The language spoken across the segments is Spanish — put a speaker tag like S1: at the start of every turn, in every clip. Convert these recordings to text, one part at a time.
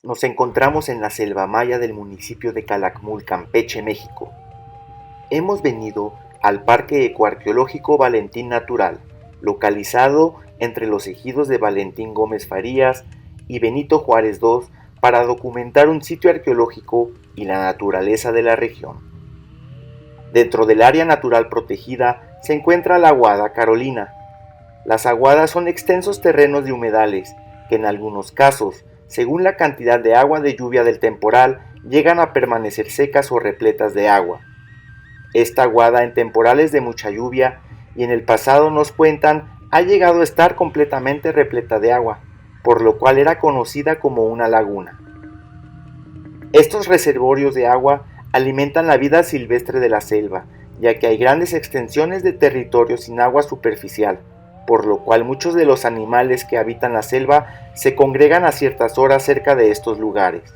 S1: Nos encontramos en la selva maya del municipio de Calakmul, Campeche, México. Hemos venido al Parque Ecoarqueológico Valentín Natural, localizado entre los ejidos de Valentín Gómez Farías y Benito Juárez II, para documentar un sitio arqueológico y la naturaleza de la región. Dentro del área natural protegida se encuentra la Aguada Carolina. Las aguadas son extensos terrenos de humedales que en algunos casos, según la cantidad de agua de lluvia del temporal, llegan a permanecer secas o repletas de agua. Esta aguada en temporales de mucha lluvia y en el pasado nos cuentan ha llegado a estar completamente repleta de agua, por lo cual era conocida como una laguna. Estos reservorios de agua alimentan la vida silvestre de la selva, ya que hay grandes extensiones de territorio sin agua superficial, por lo cual muchos de los animales que habitan la selva se congregan a ciertas horas cerca de estos lugares.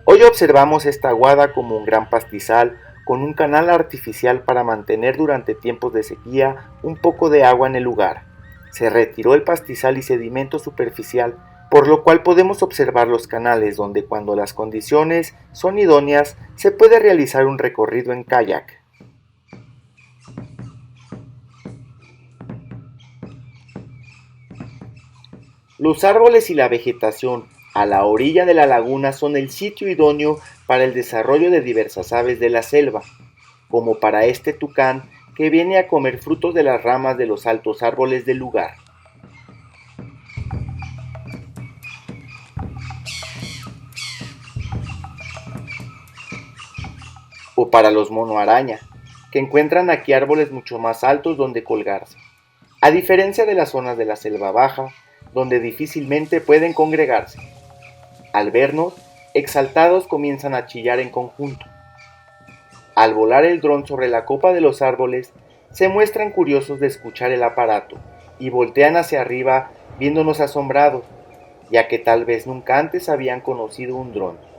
S1: Hoy observamos esta aguada como un gran pastizal con un canal artificial para mantener durante tiempos de sequía un poco de agua en el lugar. Se retiró el pastizal y sedimento superficial, por lo cual podemos observar los canales donde, cuando las condiciones son idóneas, se puede realizar un recorrido en kayak. Los árboles y la vegetación a la orilla de la laguna son el sitio idóneo para el desarrollo de diversas aves de la selva, como para este tucán que viene a comer frutos de las ramas de los altos árboles del lugar, o para los monoaraña, que encuentran aquí árboles mucho más altos donde colgarse, a diferencia de las zonas de la selva baja, donde difícilmente pueden congregarse. Al vernos, exaltados comienzan a chillar en conjunto. Al volar el dron sobre la copa de los árboles, se muestran curiosos de escuchar el aparato y voltean hacia arriba viéndonos asombrados, ya que tal vez nunca antes habían conocido un dron.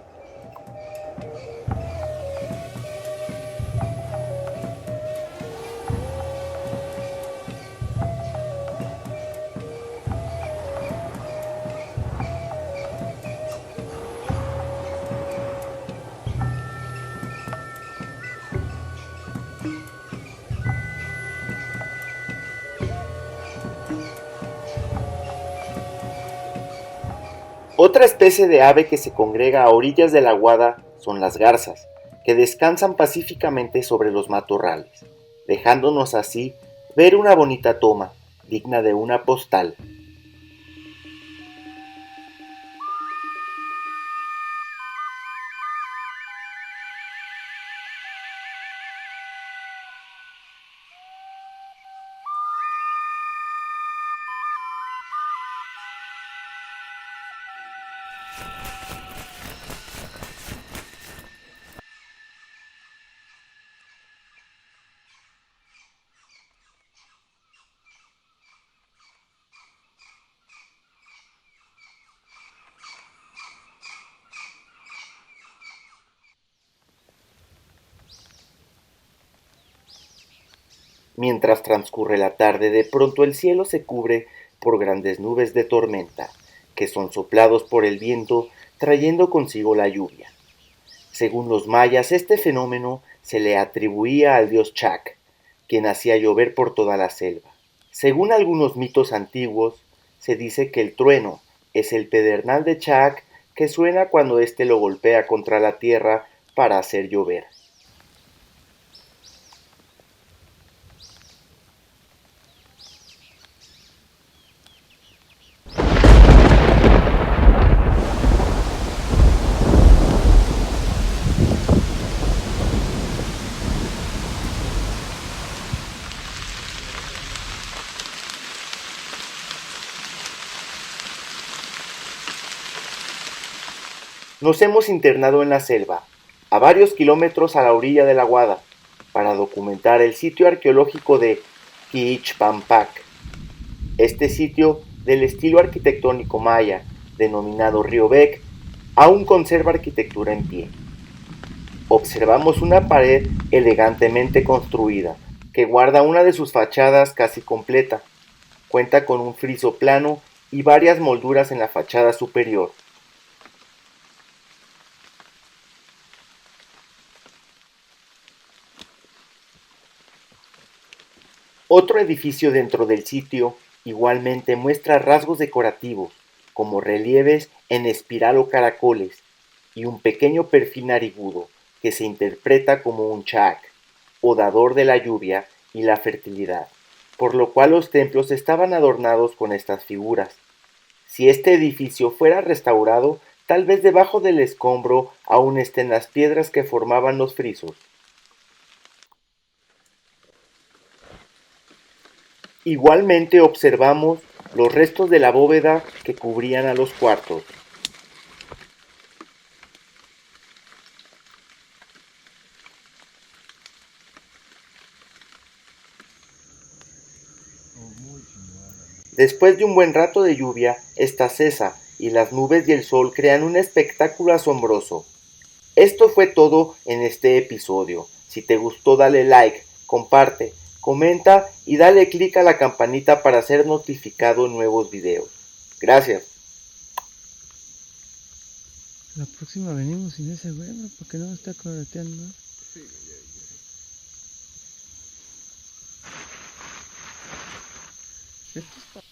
S1: Otra especie de ave que se congrega a orillas de la Aguada son las garzas, que descansan pacíficamente sobre los matorrales, dejándonos así ver una bonita toma, digna de una postal. Mientras transcurre la tarde, de pronto el cielo se cubre por grandes nubes de tormenta, que son soplados por el viento, trayendo consigo la lluvia. Según los mayas, este fenómeno se le atribuía al dios Chac, quien hacía llover por toda la selva. Según algunos mitos antiguos, se dice que el trueno es el pedernal de Chac que suena cuando éste lo golpea contra la tierra para hacer llover. Nos hemos internado en la selva, a varios kilómetros a la orilla de la Aguada, para documentar el sitio arqueológico de Quichpampac. Este sitio, del estilo arquitectónico maya, denominado Río Bec, aún conserva arquitectura en pie. Observamos una pared elegantemente construida, que guarda una de sus fachadas casi completa. Cuenta con un friso plano y varias molduras en la fachada superior. Otro edificio dentro del sitio igualmente muestra rasgos decorativos, como relieves en espiral o caracoles, y un pequeño perfil narigudo que se interpreta como un chak, o dador de la lluvia y la fertilidad, por lo cual los templos estaban adornados con estas figuras. Si este edificio fuera restaurado, tal vez debajo del escombro aún estén las piedras que formaban los frisos. Igualmente observamos los restos de la bóveda que cubrían a los cuartos. Después de un buen rato de lluvia, esta cesa y las nubes y el sol crean un espectáculo asombroso. Esto fue todo en este episodio. Si te gustó, dale like, comparte, comenta y dale click a la campanita para ser notificado en nuevos videos. Gracias.
S2: La próxima venimos sin ese güey, bro, porque no está correteando. Esto es